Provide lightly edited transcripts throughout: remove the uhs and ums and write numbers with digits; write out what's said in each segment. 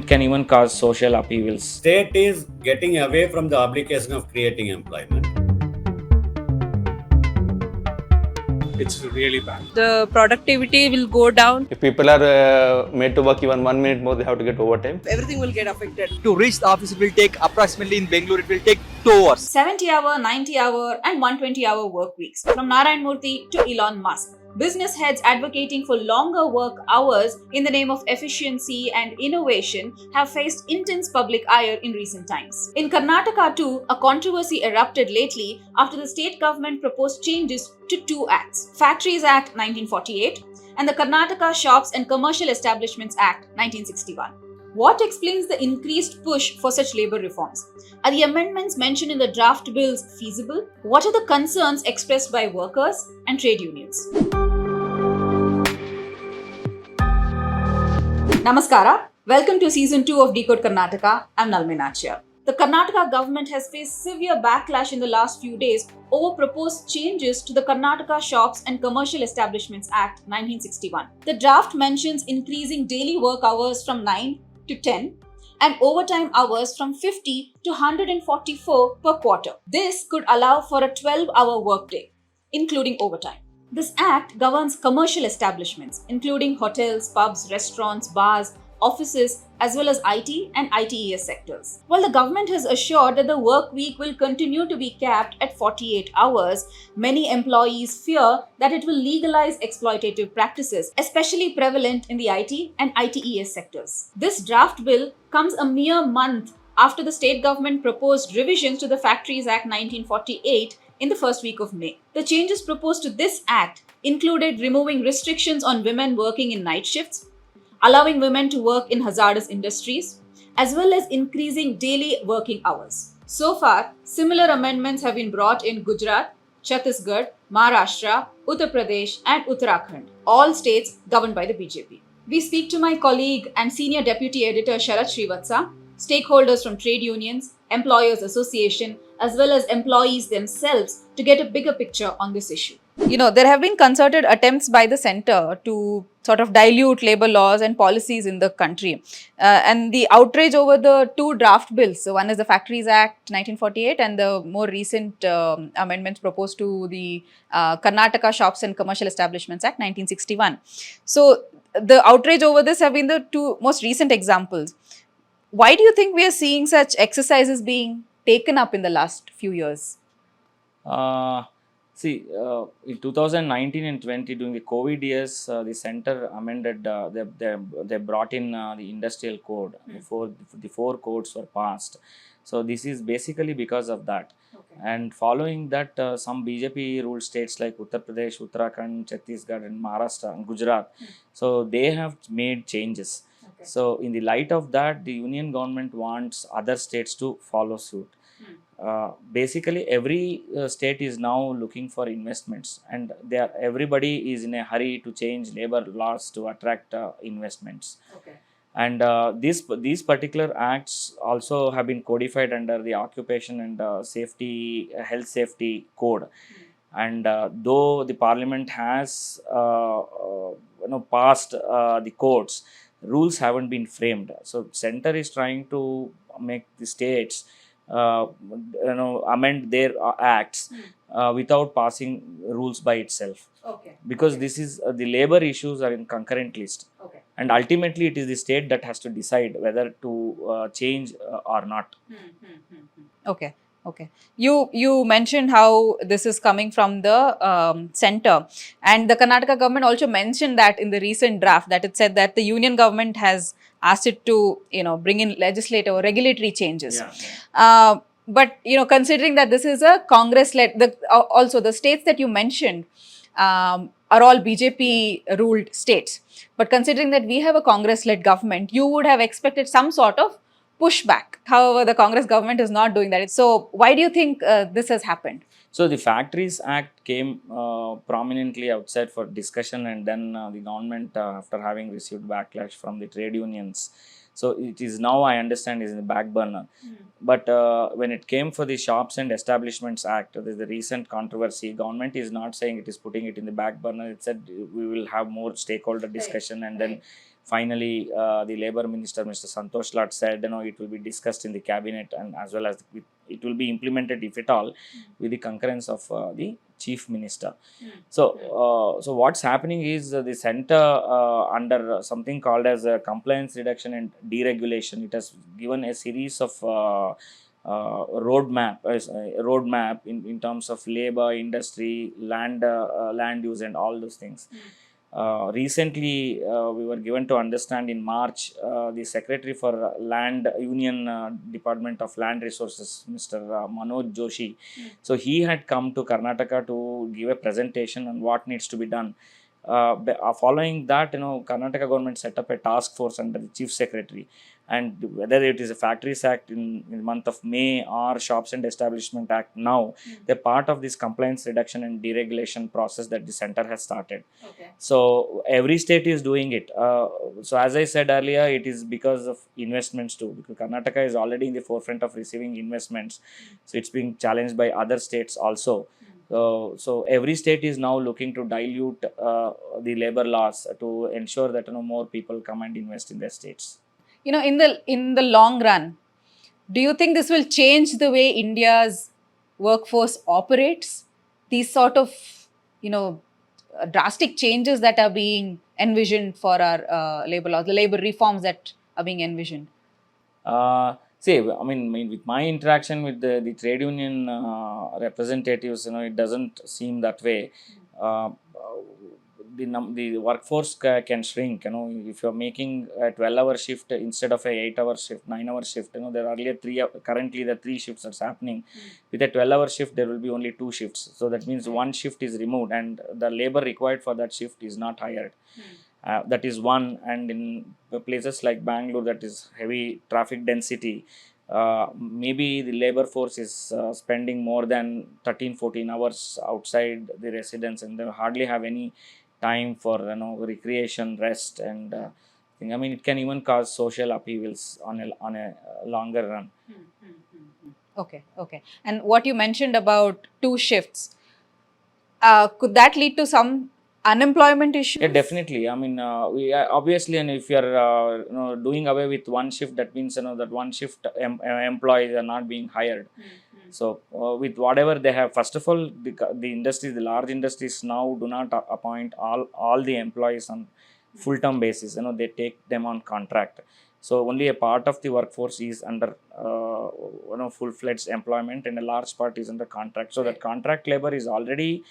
it can even cause social upheavals. State is getting away from the obligation of creating employment. It's really bad. The productivity will go down. If people are made to work even 1 minute more, they have to get overtime. Everything will get affected. To reach the office, it will take approximately in Bangalore, it will take 2 hours. 70-hour, 90-hour and 120-hour work weeks. From Narayana Murthy to Elon Musk. Business heads advocating for longer work hours in the name of efficiency and innovation have faced intense public ire in recent times. In Karnataka too, a controversy erupted lately after the state government proposed changes to two acts, Factories Act 1948 and the Karnataka Shops and Commercial Establishments Act 1961. What explains the increased push for such labour reforms? Are the amendments mentioned in the draft bills feasible? What are the concerns expressed by workers and trade unions? Namaskara. Welcome to Season 2 of Decode Karnataka. I'm Nalme Nachiyar. The Karnataka government has faced severe backlash in the last few days over proposed changes to the Karnataka Shops and Commercial Establishments Act 1961. The draft mentions increasing daily work hours from 9 to 10 and overtime hours from 50 to 144 per quarter. This could allow for a 12-hour workday, including overtime. This act governs commercial establishments, including hotels, pubs, restaurants, bars, offices, as well as IT and ITES sectors. While the government has assured that the work week will continue to be capped at 48 hours, many employees fear that it will legalize exploitative practices, especially prevalent in the IT and ITES sectors. This draft bill comes a mere month after the state government proposed revisions to the Factories Act 1948 in the first week of May. The changes proposed to this act included removing restrictions on women working in night shifts, allowing women to work in hazardous industries, as well as increasing daily working hours. So far, similar amendments have been brought in Gujarat, Chhattisgarh, Maharashtra, Uttar Pradesh, and Uttarakhand, all states governed by the BJP. We speak to my colleague and senior deputy editor Sharath Srivatsa, stakeholders from trade unions, employers association, as well as employees themselves to get a bigger picture on this issue. You know, there have been concerted attempts by the centre to sort of dilute labour laws and policies in the country. And the outrage over the two draft bills, so one is the Factories Act 1948 and the more recent amendments proposed to the Karnataka Shops and Commercial Establishments Act 1961. So the outrage over this have been the two most recent examples. Why do you think we are seeing such exercises being taken up in the last few years? In 2019 and 20, during the COVID years, the center amended, they brought in the industrial code before the four codes were passed. So this is basically because of that. Okay. And following that, some BJP ruled states like Uttar Pradesh, Uttarakhand, Chhattisgarh and Maharashtra and Gujarat, so they have made changes. Okay. So in the light of that, the union government wants other states to follow suit. Basically, every state is now looking for investments, and everybody is in a hurry to change labor laws to attract investments. Okay. And these particular acts also have been codified under the Occupation and Health Safety Code. And though the Parliament has passed the codes, rules haven't been framed. So center is trying to make the states amend their acts without passing rules by itself. Okay. Because this is the labor issues are in concurrent list. Okay. And ultimately it is the state that has to decide whether to change or not. Okay. Okay. You mentioned how this is coming from the center, and the Karnataka government also mentioned that in the recent draft that it said that the union government has asked it to bring in legislative or regulatory changes. Yeah. But considering that this is a Congress-led, also the states that you mentioned are all BJP-ruled states. But considering that we have a Congress-led government, you would have expected some sort of pushback. However, the Congress government is not doing that. So why do you think this has happened? So the Factories Act came prominently outside for discussion, and then the government, after having received backlash from the trade unions, so it is now, I understand, is in the back burner. But when it came for the Shops and Establishments Act, there's the recent controversy. Government is not saying it is putting it in the back burner. It said we will have more stakeholder discussion, and then finally the Labour Minister, Mr. Santosh Lat, said it will be discussed in the cabinet, and as well as it will be implemented, if at all, with the concurrence of the Chief Minister. So what's happening is the centre, under something called as compliance reduction and deregulation, it has given a series of roadmap in terms of labor, industry, land use, and all those things. Recently, we were given to understand in March, the Secretary for Land Union Department of Land Resources, Mr. Manoj Joshi, so he had come to Karnataka to give a presentation on what needs to be done. Following that, Karnataka government set up a task force under the Chief Secretary, and whether it is a Factories Act in the month of May or Shops and Establishment Act now, they're part of this compliance reduction and deregulation process that the center has started. So every state is doing it. So as I said earlier, it is because of investments too, because Karnataka is already in the forefront of receiving investments, so it's being challenged by other states also. So every state is now looking to dilute the labor laws to ensure that more people come and invest in their states. In the long run, do you think this will change the way India's workforce operates? These sort of drastic changes that are being envisioned for our labor laws, the labor reforms that are being envisioned. See, I mean, with my interaction with the trade union representatives, it doesn't seem that way. The workforce can shrink. If you're making a 12-hour shift instead of a 8-hour shift, 9-hour shift, there are earlier currently the 3 shifts that's happening. With a 12-hour shift, there will be only 2 shifts. So that means one shift is removed, and the labor required for that shift is not hired. That is one. And in places like Bangalore, that is heavy traffic density, maybe the labor force is spending more than 13-14 hours outside the residence, and they hardly have any time for recreation, rest, and it can even cause social upheavals on a longer run. Okay. And what you mentioned about 2 shifts, could that lead to some unemployment issues? Yeah, definitely. We obviously, and if you are doing away with one shift, that means that one shift employees are not being hired. So with whatever they have, first of all, the industries, the large industries now do not appoint all the employees on full-term basis. They take them on contract. So only a part of the workforce is under full-fledged employment, and a large part is under contract. So that contract labor is already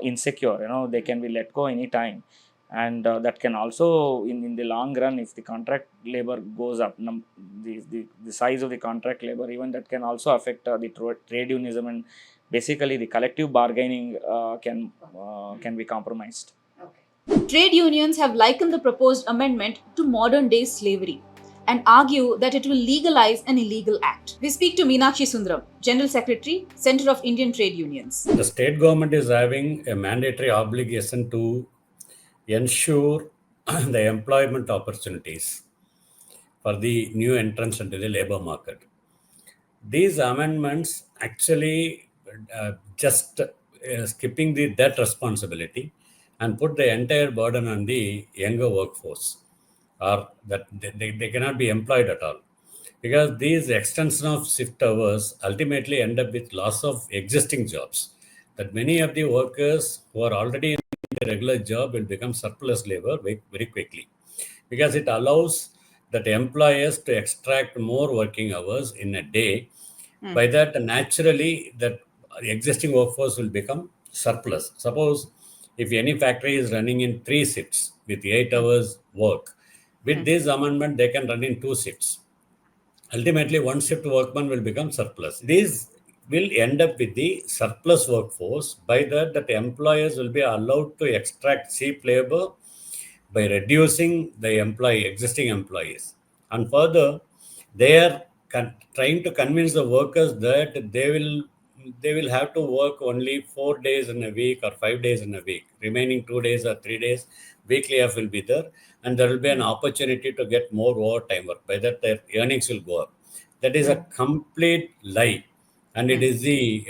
insecure. They can be let go anytime, and that can also in the long run, if the contract labor goes up, the size of the contract labor, even that can also affect the trade unionism, and basically the collective bargaining can be compromised. Trade unions have likened the proposed amendment to modern day slavery and argue that it will legalize an illegal act. We speak to Meenakshi Sundaram, General Secretary, Center of Indian Trade Unions. The state government is having a mandatory obligation to ensure the employment opportunities for the new entrants into the labor market. These amendments actually just skipping that responsibility and put the entire burden on the younger workforce, or that they cannot be employed at all, because these extension of shift hours ultimately end up with loss of existing jobs, that many of the workers who are already in the regular job will become surplus labor very quickly, because it allows that employers to extract more working hours in a day. By that, naturally, that existing workforce will become surplus. Suppose if any factory is running in 3 shifts with 8 hours work, with this amendment, they can run in 2 shifts. Ultimately, one shift workman will become surplus. These will end up with the surplus workforce. By that employers will be allowed to extract cheap labor by reducing the existing employees. And further, they are trying to convince the workers that they will they will have to work only 4 days in a week or 5 days in a week. Remaining 2 days or 3 days, weekly off will be there, and there will be an opportunity to get more overtime work. By that, their earnings will go up. That is a complete lie, and it is the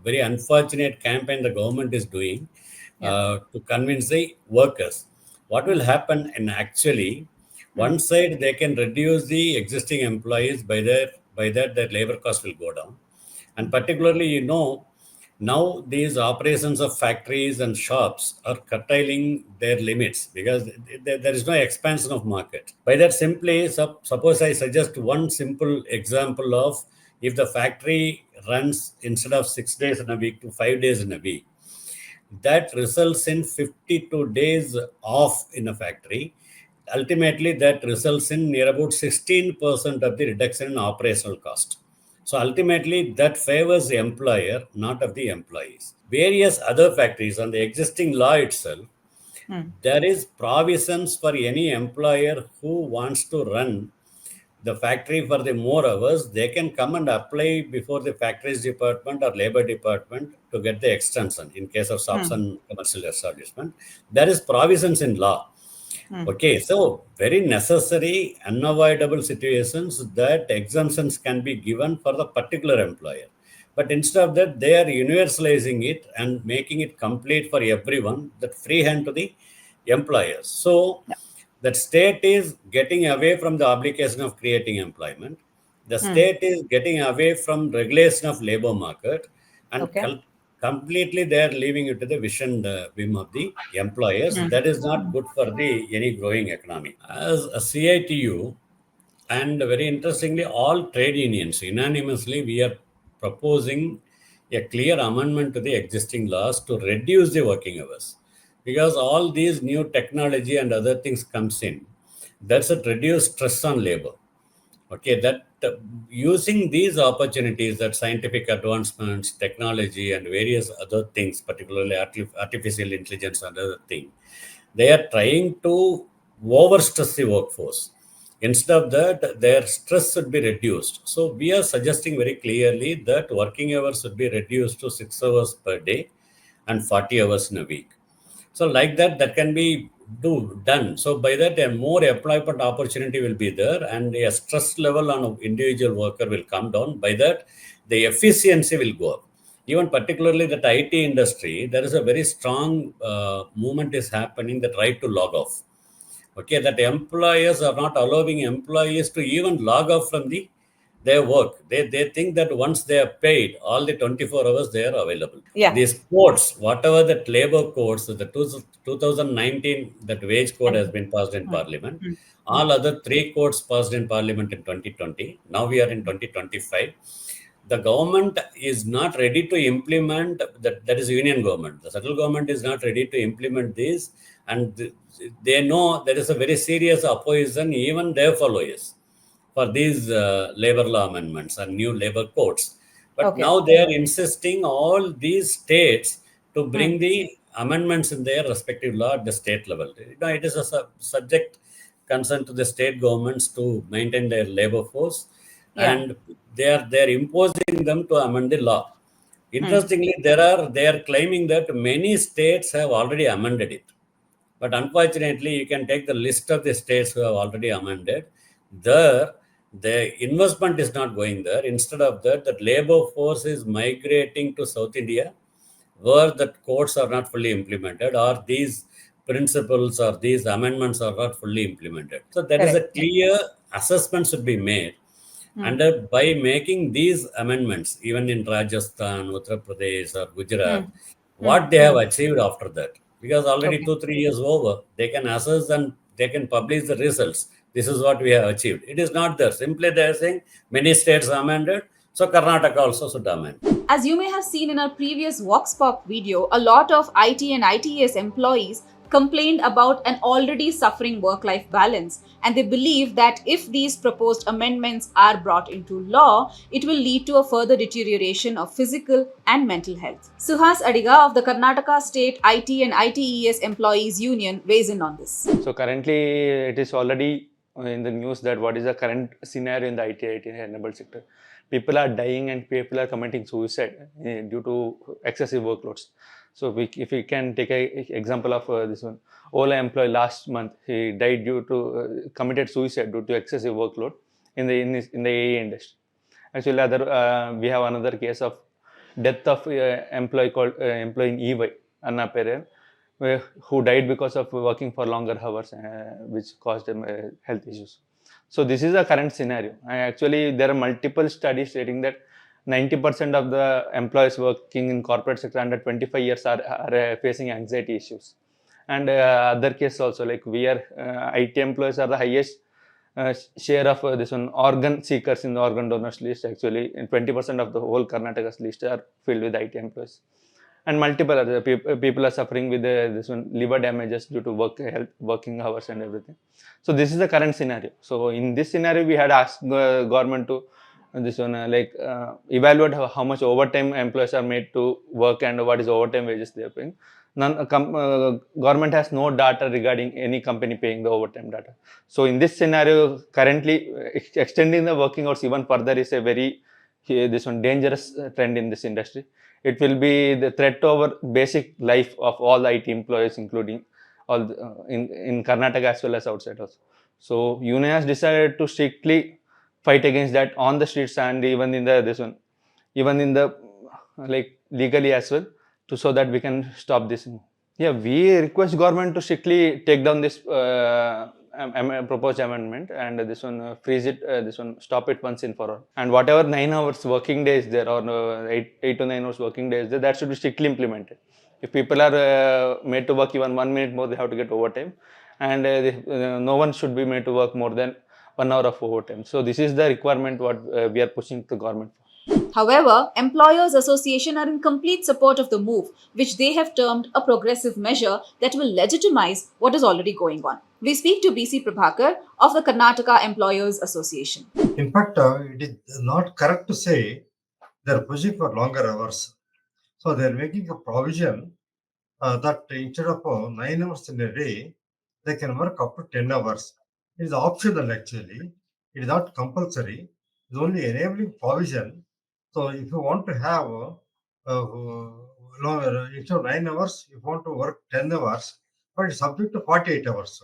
very unfortunate campaign the government is doing to convince the workers. What will happen? And actually, one side they can reduce the existing employees by that their labor cost will go down, and particularly now these operations of factories and shops are curtailing their limits because there is no expansion of market. By that simply, suppose I suggest one simple example of if the factory runs instead of 6 days in a week to 5 days in a week, that results in 52 days off in a factory. Ultimately, that results in near about 16% of the reduction in operational cost. So ultimately, that favors the employer, not of the employees. Various other factories on the existing law itself, there is provisions for any employer who wants to run the factory for the more hours. They can come and apply before the factories department or labor department to get the extension in case of shops and commercial establishment. There is provisions in law. Okay, so very necessary, unavoidable situations that exemptions can be given for the particular employer. But instead of that, they are universalizing it and making it complete for everyone, that free hand to the employers. So that state is getting away from the obligation of creating employment. The state is getting away from regulation of labor market, and completely they are leaving it to the vision whim of the employers. That is not good for the any growing economy. As a CITU, and very interestingly, all trade unions unanimously we are proposing a clear amendment to the existing laws to reduce the working hours, because all these new technology and other things comes in. That's a reduced stress on labor. Okay, that using these opportunities, that scientific advancements, technology, and various other things, particularly artificial intelligence and other things, they are trying to overstress the workforce. Instead of that, their stress should be reduced. So we are suggesting very clearly that working hours should be reduced to 6 hours per day and 40 hours in a week. So like that can be done. So by that, a more employment opportunity will be there, and a stress level on an individual worker will come down. By that, the efficiency will go up. Even particularly that IT industry, there is a very strong movement is happening, that right to log off. Okay, that employers are not allowing employees to even log off from their work. They think that once they are paid, all the 24 hours they are available. These codes, whatever that labor codes, the 2019, that wage code has been passed in parliament. All other three codes passed in parliament in 2020. Now we are in 2025. The government is not ready to implement that is union government. The central government is not ready to implement this, and they know there is a very serious opposition, even their followers, for these labor law amendments and new labor codes. But now they are insisting all these states to bring the amendments in their respective law at the state level. It is a subject concern to the state governments to maintain their labor force, and they are imposing them to amend the law. Interestingly, they are claiming that many states have already amended it. But unfortunately, you can take the list of the states who have already amended. The investment is not going there. Instead of that, the labor force is migrating to South India, where the codes are not fully implemented, or these principles or these amendments are not fully implemented. So there is a clear assessment should be made. And by making these amendments, even in Rajasthan, Uttar Pradesh, or Gujarat, what they have achieved after that, because already 2-3 years over, they can assess and they can publish the results. This is what we have achieved. It is not there. Simply they are saying many states amended, so Karnataka also should amend. As you may have seen in our previous Vox Pop video, a lot of IT and ITES employees complained about an already suffering work-life balance, and they believe that if these proposed amendments are brought into law, it will lead to a further deterioration of physical and mental health. Suhas Adiga of the Karnataka State IT and ITES Employees Union weighs in on this. So currently it is already in the news that what is the current scenario in the IT enabled sector. People are dying and people are committing suicide due to excessive workloads. So if we can take a example of this one, Ola employee last month, he died due to committed suicide due to excessive workload in the AI industry. Actually, we have another case of death of employee called employee in EY, Anna Perel, who died because of working for longer hours, which caused them health issues. So this is a current scenario. Actually, there are multiple studies stating that 90% of the employees working in corporate sector under 25 years are facing anxiety issues. And other case also, like we are IT employees are the highest share of this one organ seekers in the organ donors list. Actually, 20% of the whole Karnataka's list are filled with IT employees, and multiple other people are suffering with this one liver damages due to working hours and everything. So this is the current scenario. So in this scenario, we had asked government to this one evaluate how much overtime employees are made to work and what is overtime wages they are paying. Government has no data regarding any company paying the overtime data. So in this scenario, currently extending the working hours even further is a very this one dangerous trend in this industry. It will be the threat to our basic life of all IT employees, including all in Karnataka as well as outside also. So union has decided to strictly fight against that on the streets and even in the even in the like legally as well, so that we can stop this. Yeah, we request government to strictly take down this proposed amendment and this one freeze it, this one stop it once and for all. And whatever 9 hours working days there or 8 to 9 hours working days there, that should be strictly implemented. If people are made to work even 1 minute more, they have to get overtime, and no one should be made to work more than 1 hour of overtime. So this is the requirement what we are pushing to government for. However, Employers Association are in complete support of the move, which they have termed a progressive measure that will legitimize what is already going on. We speak to BC Prabhakar of the Karnataka Employers Association. In fact, it is not correct to say they're pushing for longer hours. So they're making a provision that instead of 9 hours in a day, they can work up to 10 hours. It is optional actually. It is not compulsory. It's only enabling provision. So if you want to have instead of 9 hours, if you want to work 10 hours, but it's subject to 48 hours.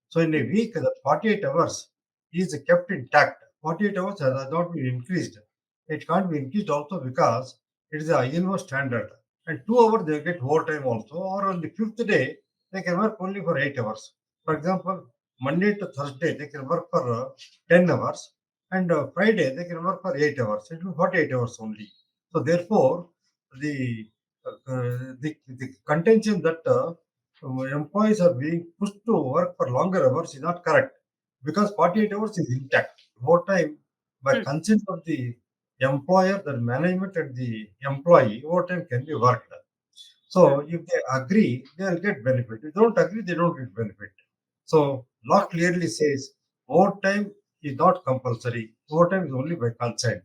So in a week, that 48 hours is kept intact. 48 hours has not been increased. It can't be increased also because it is a ILO standard. And 2 hours they get overtime also, or on the fifth day they can work only for 8 hours. For example, Monday to Thursday they can work for 10 hours, and Friday they can work for 8 hours. It will be 48 hours only. So therefore, the contention that employees are being pushed to work for longer hours is not correct, because 48 hours is intact. Overtime, by consent of the employer, the management, and the employee, overtime can be worked. So if they agree, they will get benefit. If they don't agree, they don't get benefit. So law clearly says overtime is not compulsory. Overtime is only by consent.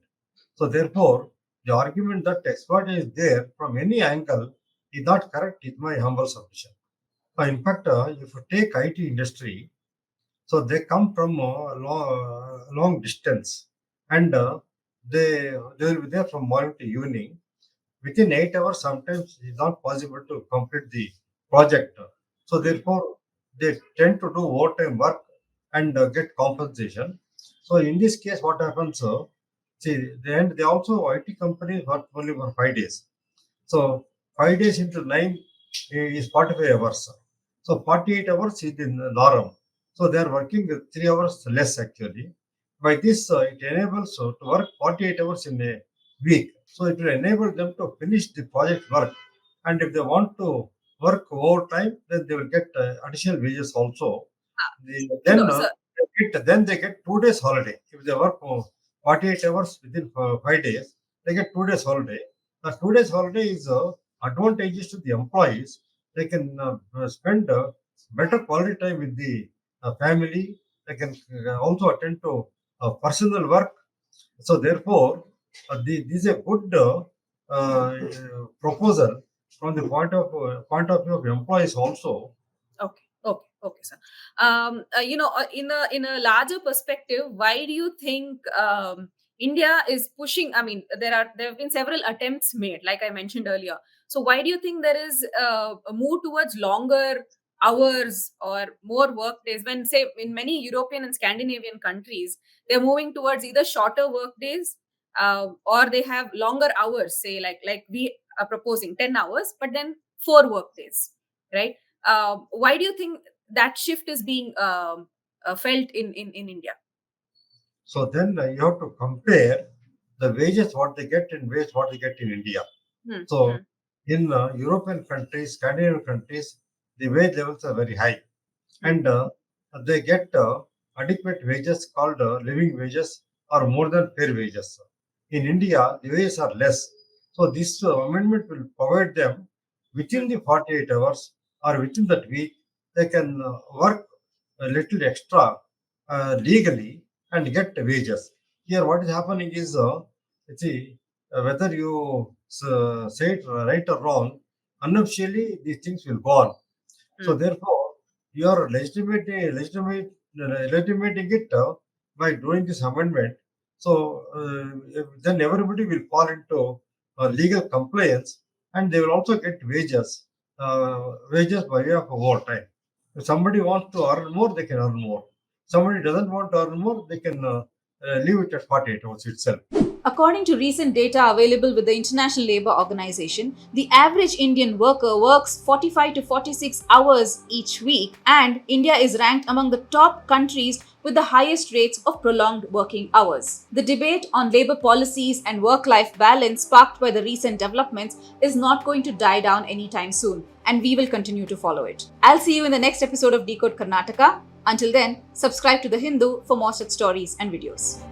So therefore, the argument that exploitation is there from any angle is not correct, is my humble submission. In fact, if you take IT industry, so they come from a long distance, and they will be there from morning to evening. Within 8 hours, sometimes it's not possible to complete the project. So therefore, they tend to do overtime work and get compensation. So in this case, what happens? See, then they also IT companies work only for 5 days. So 5 days into 9 is 45 hours. So 48 hours is the norm. So they are working 3 hours less actually. By this, it enables to work 48 hours in a week. So it will enable them to finish the project work. And if they want to work overtime, then they will get additional wages also. Then, then they get 2 days holiday. If they work 48 hours within 5 days, they get 2 days holiday. The 2 days holiday is advantageous to the employees. They can spend better quality time with the family. They can also attend to personal work. So therefore, this is a good proposal from the point of view of employees also. Okay. Okay, sir. In a larger perspective, why do you think India is pushing? I mean, there have been several attempts made, like I mentioned earlier. So, why do you think there is a move towards longer hours or more work days? When, say, in many European and Scandinavian countries, they're moving towards either shorter work days or they have longer hours. Say, like we are proposing 10 hours, but then 4 work days, right? Why do you think that shift is being felt in India? So then you have to compare the wages what they get and wage what they get in India. Hmm. So in European countries, Scandinavian countries, the wage levels are very high, and they get adequate wages called living wages or more than fair wages. In India, the wages are less. So this amendment will provide them within the 48 hours or within that week, they can work a little extra legally and get wages. Here, what is happening is, see, whether you say it right or wrong, unofficially these things will go on. So therefore, you are legitimating it by doing this amendment. So then everybody will fall into legal compliance, and they will also get wages by way of overtime. If somebody wants to earn more, they can earn more. Somebody doesn't want to earn more, they can leave it at 48 hours itself. According to recent data available with the International Labour Organization, the average Indian worker works 45 to 46 hours each week, and India is ranked among the top countries with the highest rates of prolonged working hours. The debate on labour policies and work-life balance sparked by the recent developments is not going to die down anytime soon, and we will continue to follow it. I'll see you in the next episode of Decode Karnataka. Until then, subscribe to The Hindu for more such stories and videos.